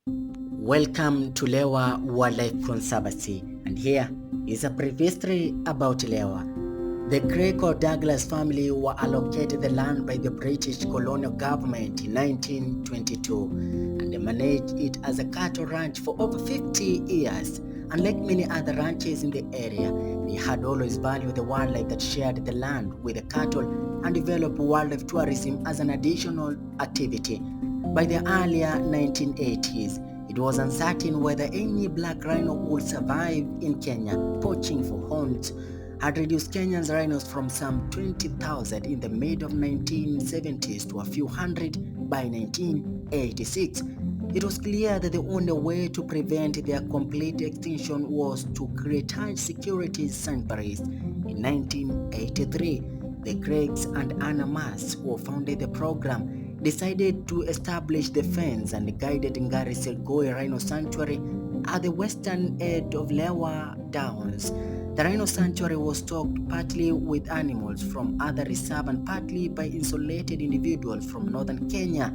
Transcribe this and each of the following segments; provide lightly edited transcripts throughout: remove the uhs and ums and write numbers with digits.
Welcome to Lewa Wildlife Conservancy, and here is a brief history about Lewa. The Gregor Douglas family were allocated the land by the British colonial government in 1922, and they managed it as a cattle ranch for over 50 years. Unlike many other ranches in the area, they had always valued the wildlife that shared the land with the cattle and developed wildlife tourism as an additional activity. By the earlier 1980s, it was uncertain whether any black rhino would survive in Kenya. Poaching for horns had reduced Kenya's rhinos from some 20,000 in the mid of 1970s to a few hundred by 1986. It was clear that the only way to prevent their complete extinction was to create high security sanctuaries. In 1983, the Gregs and Anna Mas, who founded the program, decided to establish the fence and guided Ngari Selgoi Rhino Sanctuary at the western edge of Lewa Downs. The Rhino Sanctuary was stocked partly with animals from other reserves and partly by isolated individuals from northern Kenya,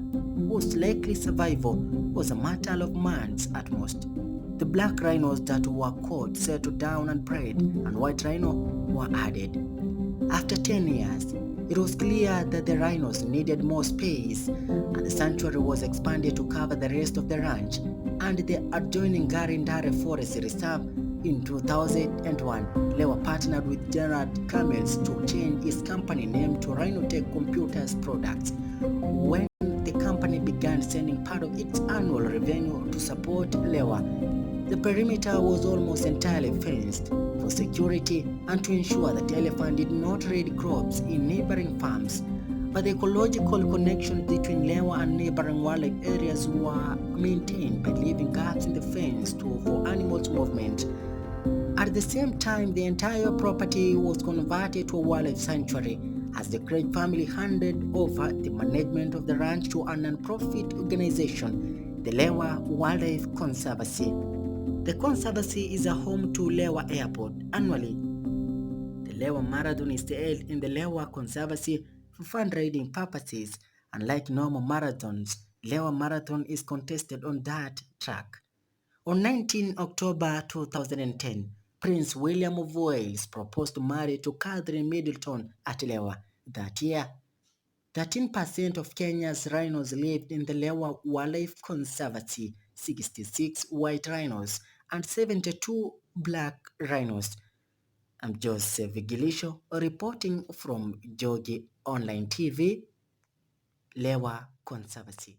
whose likely survival was a matter of months at most. The black rhinos that were caught settled down and bred, and white rhino were added. After 10 years, it was clear that the rhinos needed more space, and the sanctuary was expanded to cover the rest of the ranch and the adjoining Garindare Forest Reserve. In 2001, Lewa partnered with Gerard Camels to change its company name to Rhinotech Computers Products. When the company began sending part of its annual revenue to support Lewa, the perimeter was almost entirely fenced for security and to ensure that elephant did not raid crops in neighboring farms. But the ecological connections between Lewa and neighboring wildlife areas were maintained by leaving gaps in the fence for animals' movement. At the same time, the entire property was converted to a wildlife sanctuary as the Craig family handed over the management of the ranch to a non-profit organization, the Lewa Wildlife Conservancy. The Conservancy is a home to Lewa Airport. Annually, the Lewa Marathon is held in the Lewa Conservancy for fundraising purposes. Unlike normal marathons, Lewa Marathon is contested on that track. On 19 October 2010, Prince William of Wales proposed to marry to Catherine Middleton at Lewa. That year, 13% of Kenya's rhinos lived in the Lewa Wildlife Conservancy, 66 white rhinos and 72 black rhinos. I'm Joseph Gilisho reporting from Jogi Online TV, Lewa Conservancy.